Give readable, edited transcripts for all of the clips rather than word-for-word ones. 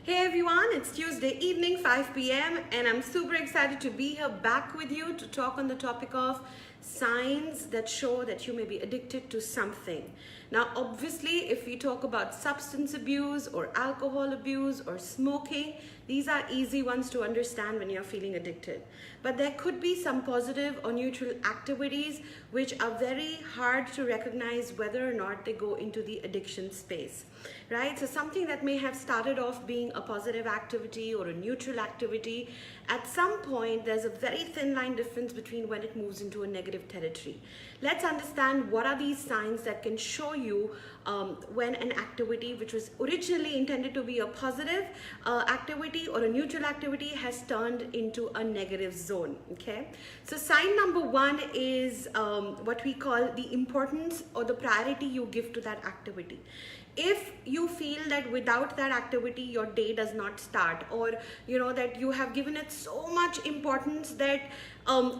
Hey everyone, it's Tuesday evening, 5 p.m., and I'm super excited to be here back with you to talk on the topic of signs that show that you may be addicted to something. Now, obviously, if we talk about substance abuse or alcohol abuse or smoking, these are easy ones to understand when you're feeling addicted. But there could be some positive or neutral activities which are very hard to recognize whether or not they go into the addiction space, right? So something that may have started off being a positive activity or a neutral activity, at some point there's a very thin line difference between when it moves into a negative territory. Let's understand what are these signs that can show you when an activity which was originally intended to be a positive activity or a neutral activity has turned into a negative zone. Okay, so sign number one is what we call the importance or the priority you give to that activity. If you feel that without that activity your day does not start, or that you have given it so much importance that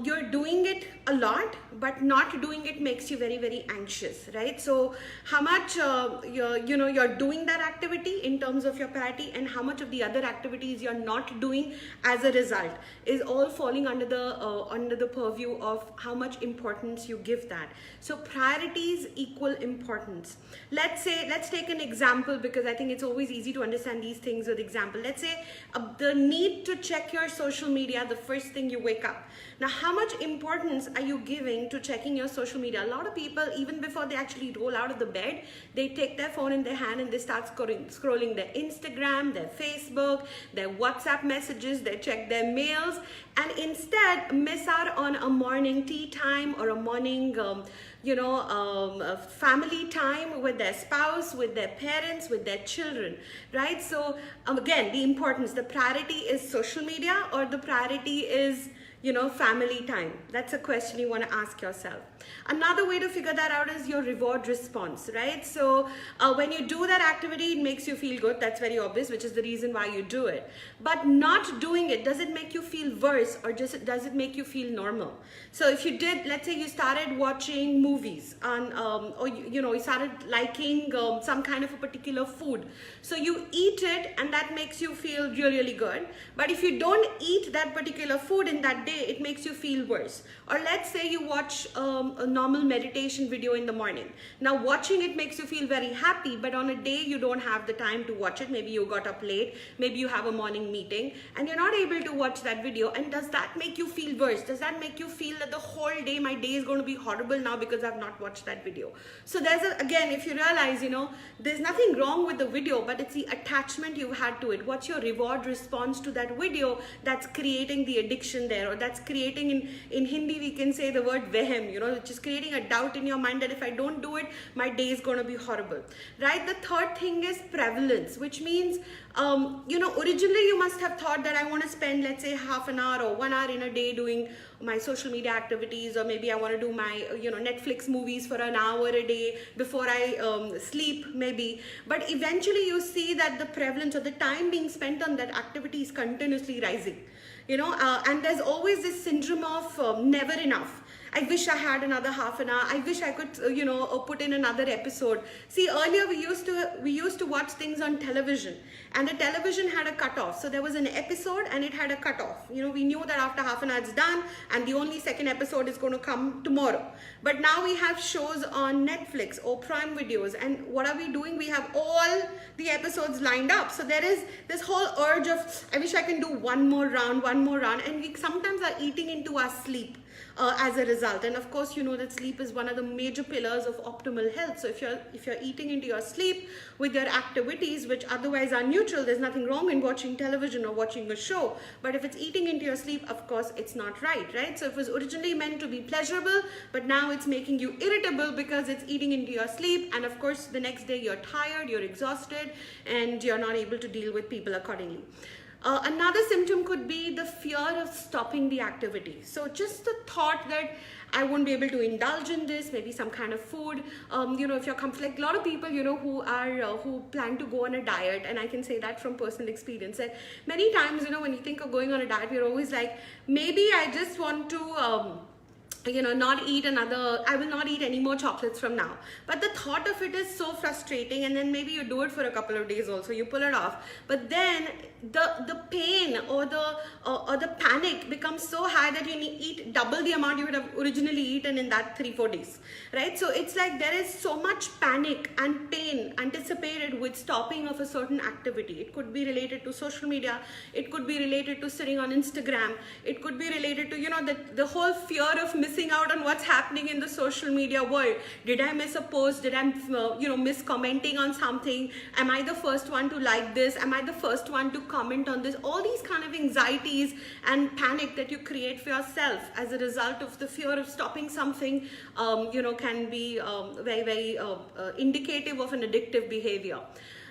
you're doing it a lot but not doing it makes you very, very anxious, right? So how much you're doing that activity in terms of your priority, and how much of the other activities you're not doing as a result is all falling under the purview of how much importance you give that. So priorities equal importance. Let's take an example, because I think it's always easy to understand these things with example. Let's say the need to check your social media the first thing you wake up. Now, how much importance are you giving to checking your social media? A lot of people, even before they actually roll out of the bed, they take their phone in their hand and they start scrolling their Instagram, their Facebook, their WhatsApp messages, they check their mails, and instead miss out on a morning tea time or a morning family time with their spouse, with their parents, with their children, right? So again, the importance, the priority is social media or the priority is family time? That's a question you want to ask yourself. Another way to figure that out is your reward response, right? So when you do that activity, it makes you feel good. That's very obvious, which is the reason why you do it. But not doing it, does it make you feel worse, or does it make you feel normal? So if you did, let's say you started watching movies on, or you started liking some kind of a particular food. So you eat it and that makes you feel really, really good. But if you don't eat that particular food in that day, it makes you feel worse. Or let's say you watch a normal meditation video in the morning. Now watching it makes you feel very happy, but on a day you don't have the time to watch it. Maybe you got up late, maybe you have a morning meeting and you're not able to watch that video. And does that make you feel worse? Does that make you feel that the whole day, my day is going to be horrible now because I've not watched that video? So again, if you realize, there's nothing wrong with the video, but it's the attachment you've had to it. What's your reward response to that video that's creating the addiction there, or that's creating, in Hindi we can say the word vehem, just creating a doubt in your mind that if I don't do it, my day is going to be horrible, right? The third thing is prevalence, which means originally you must have thought that I want to spend, let's say, half an hour or 1 hour in a day doing my social media activities, or maybe I want to do my Netflix movies for an hour a day before I sleep maybe. But eventually you see that the prevalence or the time being spent on that activity is continuously rising, and there's always this syndrome of never enough. I wish I had another half an hour. I wish I could, put in another episode. See, earlier we used to watch things on television, and the television had a cutoff. So there was an episode and it had a cutoff. We knew that after half an hour it's done, and the only second episode is going to come tomorrow. But now we have shows on Netflix or Prime Videos, and what are we doing? We have all the episodes lined up. So there is this whole urge of, I wish I can do one more round, and we sometimes are eating into our sleep. As a result. And of course, that sleep is one of the major pillars of optimal health. So if you're eating into your sleep with your activities which otherwise are neutral, there's nothing wrong in watching television or watching a show. But if it's eating into your sleep, of course it's not right? So it was originally meant to be pleasurable, but now it's making you irritable because it's eating into your sleep, and of course the next day you're tired, you're exhausted, and you're not able to deal with people accordingly. Another symptom could be the fear of stopping the activity. So just the thought that I won't be able to indulge in this, maybe some kind of food, if you're like a lot of people, who plan to go on a diet, and I can say that from personal experience, that many times, when you think of going on a diet, we're always like, maybe I just want to not eat another, I will not eat any more chocolates from now. But the thought of it is so frustrating, and then maybe you do it for a couple of days also, you pull it off. But then the pain or the panic becomes so high that you eat double the amount you would have originally eaten in that 3-4 days, right? So it's like there is so much panic and pain anticipated with stopping of a certain activity. It could be related to social media, it could be related to sitting on Instagram, it could be related to the whole fear of missing out on what's happening in the social media world. Did I miss a post? Did I miss commenting on something? Am I the first one to like this? Am I the first one to comment on this? All these kind of anxieties and panic that you create for yourself as a result of the fear of stopping something can be very, very indicative of an addictive behavior.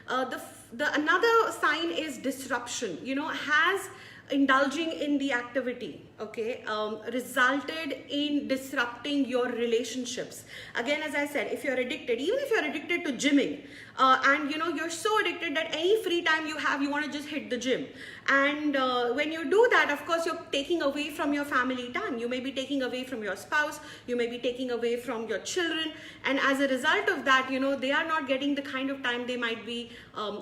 Another sign is disruption. Has indulging in the activity, resulted in disrupting your relationships. Again, as I said, if you're addicted, even if you're addicted to gymming, and you're so addicted that any free time you have, you want to just hit the gym. And when you do that, of course, you're taking away from your family time. You may be taking away from your spouse, you may be taking away from your children. And as a result of that, they are not getting the kind of time they might be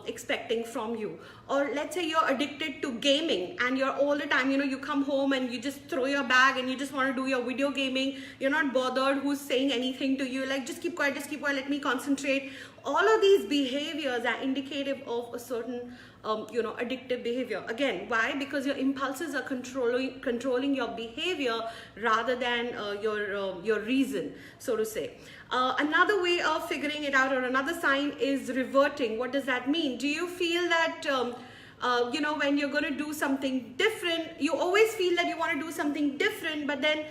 expecting from you. Or let's say you're addicted to gaming, and you're all the time, you come home and you just throw your bag and you just want to do your video gaming. You're not bothered who's saying anything to you, like just keep quiet, let me concentrate. All of these behaviors are indicative of a certain addictive behavior. Again, why? Because your impulses are controlling your behavior rather than your reason, so to say. Another way of figuring it out, or another sign, is reverting. What does that mean? Do you feel that when you're going to do something different, you always feel that you want to do something different, but then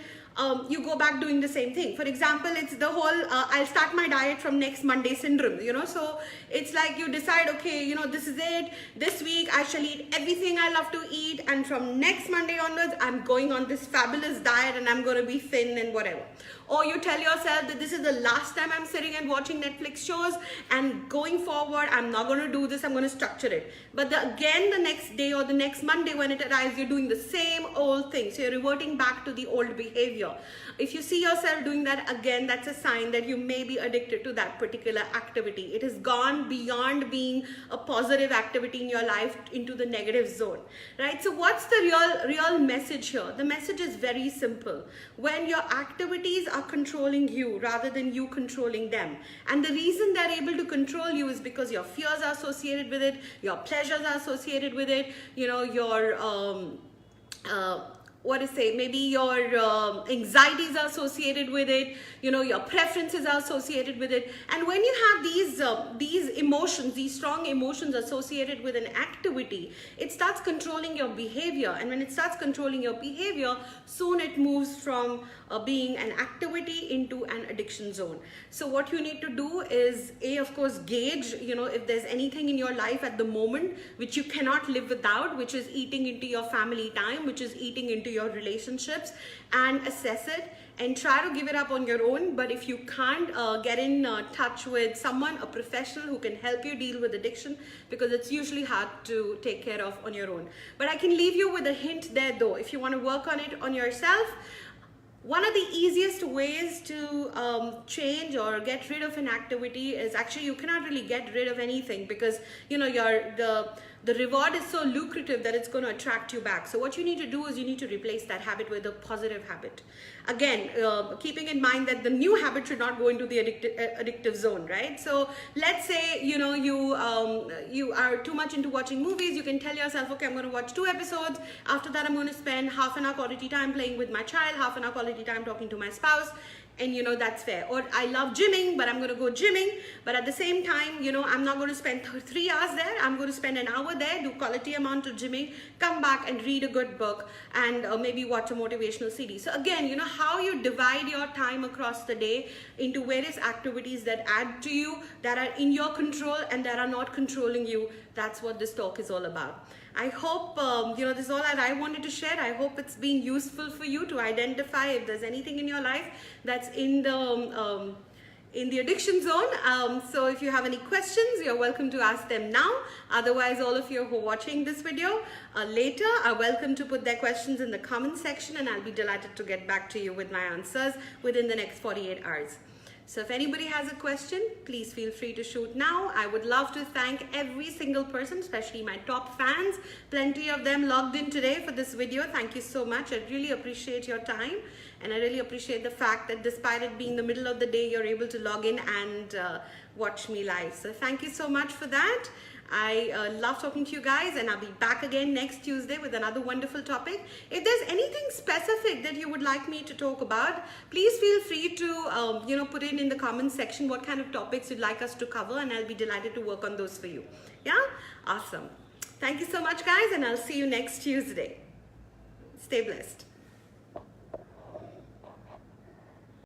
you go back doing the same thing? For example, it's the whole I'll start my diet from next Monday syndrome. So it's like you decide, okay, this is it, this week I shall eat everything I love to eat, and from next Monday onwards I'm going on this fabulous diet and I'm going to be thin and whatever. Or you tell yourself that this is the last time I'm sitting and watching Netflix shows, and going forward I'm not going to do this, I'm going to structure it. But again, the next day or the next Monday when it arrives, you're doing the same old thing. So you're reverting back to the old behavior. If you see yourself doing that again, that's a sign that you may be addicted to that particular activity. It has gone beyond being a positive activity in your life into the negative zone, right? So what's the real message here? The message is very simple. When your activities are controlling you rather than you controlling them, and the reason they're able to control you is because your fears are associated with it, your pleasures are associated with it, maybe your anxieties are associated with it, your preferences are associated with it. And when you have these emotions, these strong emotions associated with an activity, it starts controlling your behavior. And when it starts controlling your behavior, soon it moves from being an activity into an addiction zone. So what you need to do is, of course, gauge, if there's anything in your life at the moment which you cannot live without, which is eating into your family time, which is eating into your relationships, and assess it and try to give it up on your own. But if you can't, get in touch with someone, a professional who can help you deal with addiction, because it's usually hard to take care of on your own. But I can leave you with a hint there though. If you want to work on it on yourself, one of the easiest ways to change or get rid of an activity is, actually you cannot really get rid of anything, because the reward is so lucrative that it's going to attract you back. So what you need to do is you need to replace that habit with a positive habit. Again, keeping in mind that the new habit should not go into the addictive zone, right? So let's say you are too much into watching movies. You can tell yourself, okay, I'm going to watch 2 episodes. After that, I'm going to spend half an hour quality time playing with my child, half an hour quality time talking to my spouse. And that's fair. Or I love gymming, but I'm going to go gymming, but at the same time, I'm not going to spend 3 hours there. I'm going to spend an hour there, do quality amount of gymming, come back and read a good book, and maybe watch a motivational CD. So again, how you divide your time across the day into various activities that add to you, that are in your control and that are not controlling you. That's what this talk is all about. I hope, this is all that I wanted to share. I hope it's been useful for you to identify if there's anything in your life that's in in the addiction zone. So if you have any questions, you're welcome to ask them now. Otherwise, all of you who are watching this video later are welcome to put their questions in the comment section, and I'll be delighted to get back to you with my answers within the next 48 hours. So if anybody has a question, please feel free to shoot now. I would love to thank every single person, especially my top fans. Plenty of them logged in today for this video. Thank you so much. I really appreciate your time, and I really appreciate the fact that despite it being the middle of the day, you're able to log in and watch me live. So thank you so much for that. I love talking to you guys, and I'll be back again next Tuesday with another wonderful topic. If there's anything specific that you would like me to talk about, please feel free to put it in the comment section what kind of topics you'd like us to cover, and I'll be delighted to work on those for you. Yeah? Awesome. Thank you so much, guys, and I'll see you next Tuesday. Stay blessed.